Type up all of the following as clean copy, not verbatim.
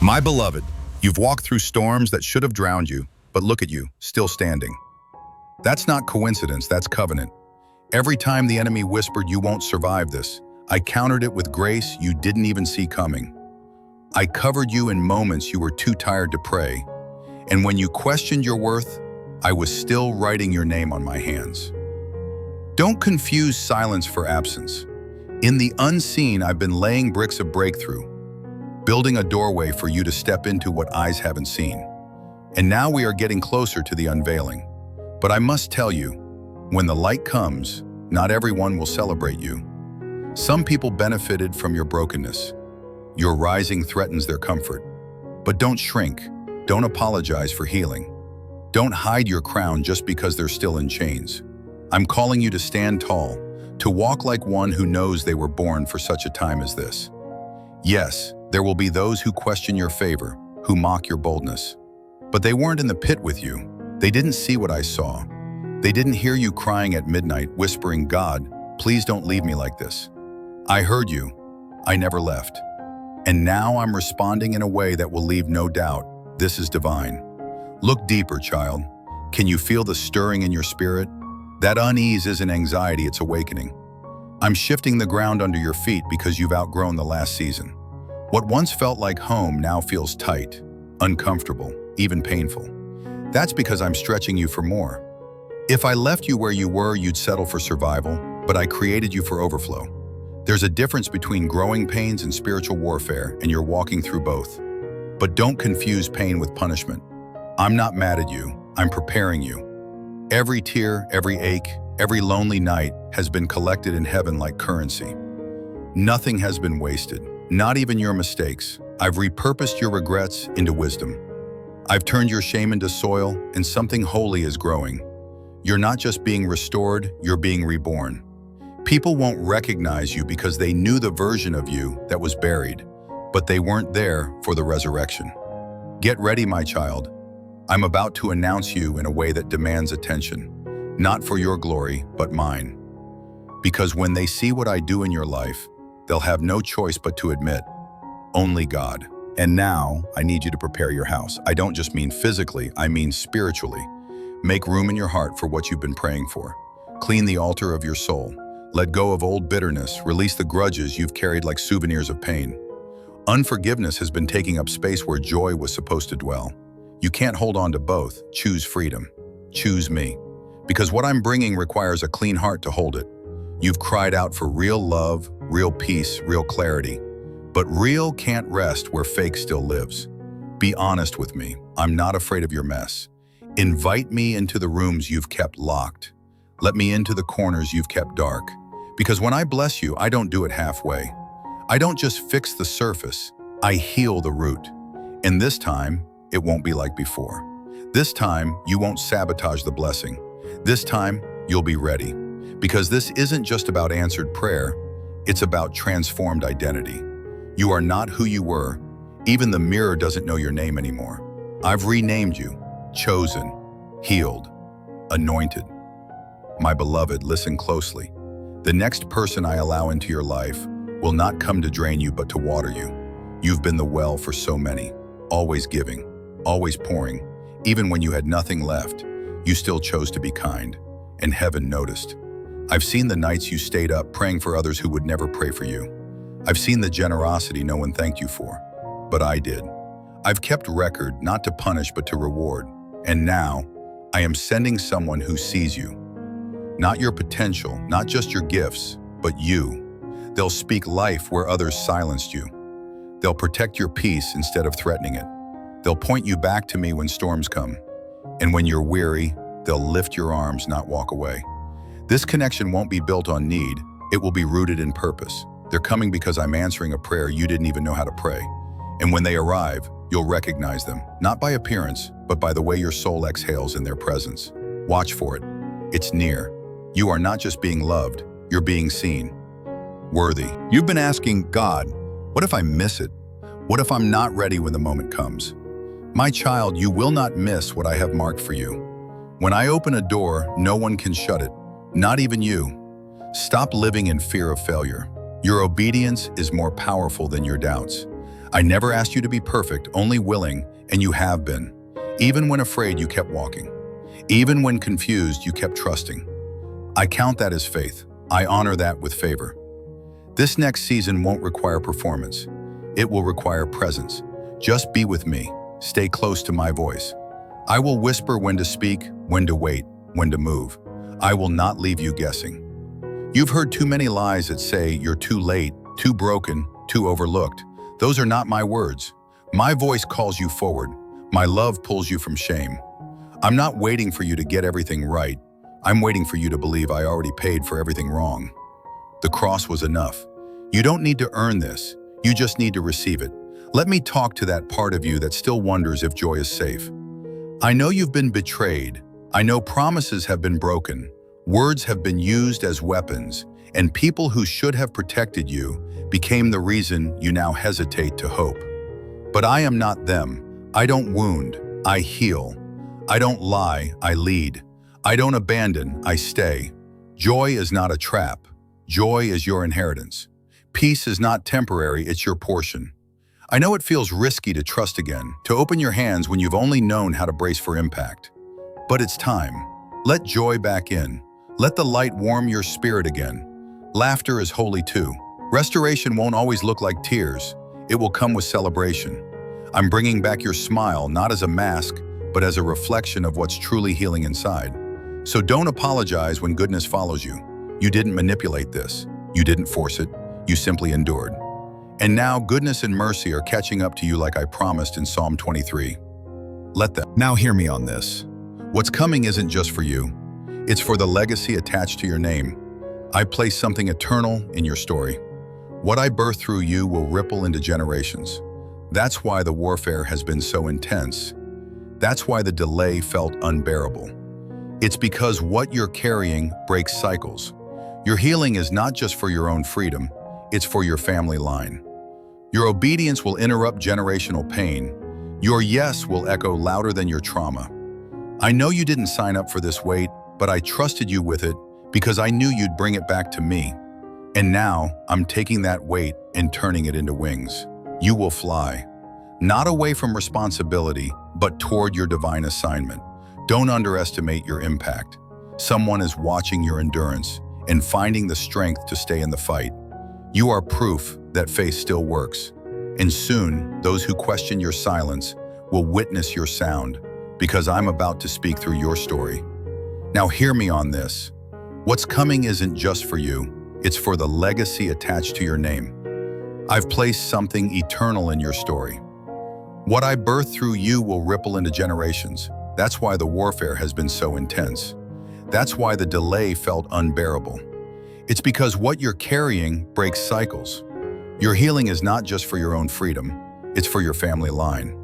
My beloved, you've walked through storms that should have drowned you, but look at you, still standing. That's not coincidence, that's covenant. Every time the enemy whispered you won't survive this, I countered it with grace you didn't even see coming. I covered you in moments you were too tired to pray, and when you questioned your worth, I was still writing your name on my hands. Don't confuse silence for absence. In the unseen, I've been laying bricks of breakthrough, building a doorway for you to step into what eyes haven't seen. And now we are getting closer to the unveiling. But I must tell you, when the light comes, not everyone will celebrate you. Some people benefited from your brokenness. Your rising threatens their comfort. But don't shrink. Don't apologize for healing. Don't hide your crown just because they're still in chains. I'm calling you to stand tall, to walk like one who knows they were born for such a time as this. Yes, there will be those who question your favor, who mock your boldness. But they weren't in the pit with you. They didn't see what I saw. They didn't hear you crying at midnight, whispering, "God, please don't leave me like this." I heard you. I never left. And now I'm responding in a way that will leave no doubt. This is divine. Look deeper, child. Can you feel the stirring in your spirit? That unease isn't anxiety, it's awakening. I'm shifting the ground under your feet because you've outgrown the last season. What once felt like home now feels tight, uncomfortable, even painful. That's because I'm stretching you for more. If I left you where you were, you'd settle for survival, but I created you for overflow. There's a difference between growing pains and spiritual warfare, and you're walking through both. But don't confuse pain with punishment. I'm not mad at you, I'm preparing you. Every tear, every ache, every lonely night has been collected in heaven like currency. Nothing has been wasted, not even your mistakes. I've repurposed your regrets into wisdom. I've turned your shame into soil, and something holy is growing. You're not just being restored, you're being reborn. People won't recognize you because they knew the version of you that was buried, but they weren't there for the resurrection. Get ready, my child. I'm about to announce you in a way that demands attention, not for your glory, but mine. Because when they see what I do in your life, they'll have no choice but to admit, only God. And now, I need you to prepare your house. I don't just mean physically, I mean spiritually. Make room in your heart for what you've been praying for. Clean the altar of your soul. Let go of old bitterness. Release the grudges you've carried like souvenirs of pain. Unforgiveness has been taking up space where joy was supposed to dwell. You can't hold on to both. Choose freedom. Choose me. Because what I'm bringing requires a clean heart to hold it. You've cried out for real love, real peace, real clarity. But real can't rest where fake still lives. Be honest with me. I'm not afraid of your mess. Invite me into the rooms you've kept locked. Let me into the corners you've kept dark. Because when I bless you, I don't do it halfway. I don't just fix the surface, I heal the root. And this time, it won't be like before. This time, you won't sabotage the blessing. This time, you'll be ready. Because this isn't just about answered prayer, it's about transformed identity. You are not who you were. Even the mirror doesn't know your name anymore. I've renamed you, chosen, healed, anointed. My beloved, listen closely. The next person I allow into your life will not come to drain you but to water you. You've been the well for so many, always giving, always pouring. Even when you had nothing left, you still chose to be kind, and heaven noticed. I've seen the nights you stayed up praying for others who would never pray for you. I've seen the generosity no one thanked you for, but I did. I've kept record not to punish but to reward, and now I am sending someone who sees you. Not your potential, not just your gifts, but you. They'll speak life where others silenced you. They'll protect your peace instead of threatening it. They'll point you back to me when storms come. And when you're weary, they'll lift your arms, not walk away. This connection won't be built on need, it will be rooted in purpose. They're coming because I'm answering a prayer you didn't even know how to pray. And when they arrive, you'll recognize them, not by appearance, but by the way your soul exhales in their presence. Watch for it. It's near. You are not just being loved, you're being seen. Worthy. You've been asking, God, what if I miss it? What if I'm not ready when the moment comes? My child, you will not miss what I have marked for you. When I open a door, no one can shut it, not even you. Stop living in fear of failure. Your obedience is more powerful than your doubts. I never asked you to be perfect, only willing, and you have been. Even when afraid, you kept walking. Even when confused, you kept trusting. I count that as faith. I honor that with favor. This next season won't require performance. It will require presence. Just be with me. Stay close to my voice. I will whisper when to speak, when to wait, when to move. I will not leave you guessing. You've heard too many lies that say you're too late, too broken, too overlooked. Those are not my words. My voice calls you forward. My love pulls you from shame. I'm not waiting for you to get everything right. I'm waiting for you to believe I already paid for everything wrong. The cross was enough. You don't need to earn this. You just need to receive it. Let me talk to that part of you that still wonders if joy is safe. I know you've been betrayed. I know promises have been broken. Words have been used as weapons, and people who should have protected you became the reason you now hesitate to hope. But I am not them. I don't wound, I heal. I don't lie, I lead. I don't abandon, I stay. Joy is not a trap. Joy is your inheritance. Peace is not temporary, it's your portion. I know it feels risky to trust again, to open your hands when you've only known how to brace for impact. But it's time. Let joy back in. Let the light warm your spirit again. Laughter is holy too. Restoration won't always look like tears. It will come with celebration. I'm bringing back your smile, not as a mask, but as a reflection of what's truly healing inside. So don't apologize when goodness follows you. You didn't manipulate this. You didn't force it. You simply endured. And now goodness and mercy are catching up to you like I promised in Psalm 23. Let them. Now hear me on this. What's coming isn't just for you. It's for the legacy attached to your name. I place something eternal in your story. What I birth through you will ripple into generations. That's why the warfare has been so intense. That's why the delay felt unbearable. It's because what you're carrying breaks cycles. Your healing is not just for your own freedom, it's for your family line. Your obedience will interrupt generational pain. Your yes will echo louder than your trauma. I know you didn't sign up for this weight, but I trusted you with it because I knew you'd bring it back to me. And now I'm taking that weight and turning it into wings. You will fly, not away from responsibility, but toward your divine assignment. Don't underestimate your impact. Someone is watching your endurance and finding the strength to stay in the fight. You are proof that faith still works. And soon, those who question your silence will witness your sound because I'm about to speak through your story. Now hear me on this. What's coming isn't just for you, it's for the legacy attached to your name. I've placed something eternal in your story. What I birth through you will ripple into generations. That's why the warfare has been so intense. That's why the delay felt unbearable. It's because what you're carrying breaks cycles. Your healing is not just for your own freedom, it's for your family line.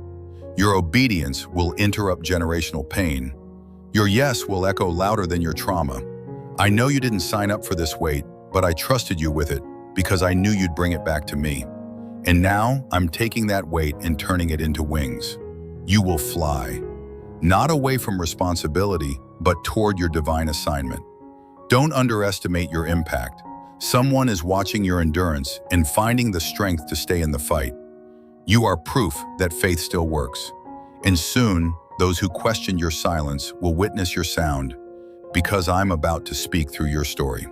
Your obedience will interrupt generational pain. Your yes will echo louder than your trauma. I know you didn't sign up for this weight, but I trusted you with it because I knew you'd bring it back to me. And now I'm taking that weight and turning it into wings. You will fly, not away from responsibility, but toward your divine assignment. Don't underestimate your impact. Someone is watching your endurance and finding the strength to stay in the fight. You are proof that faith still works. And soon, those who question your silence will witness your sound because I'm about to speak through your story.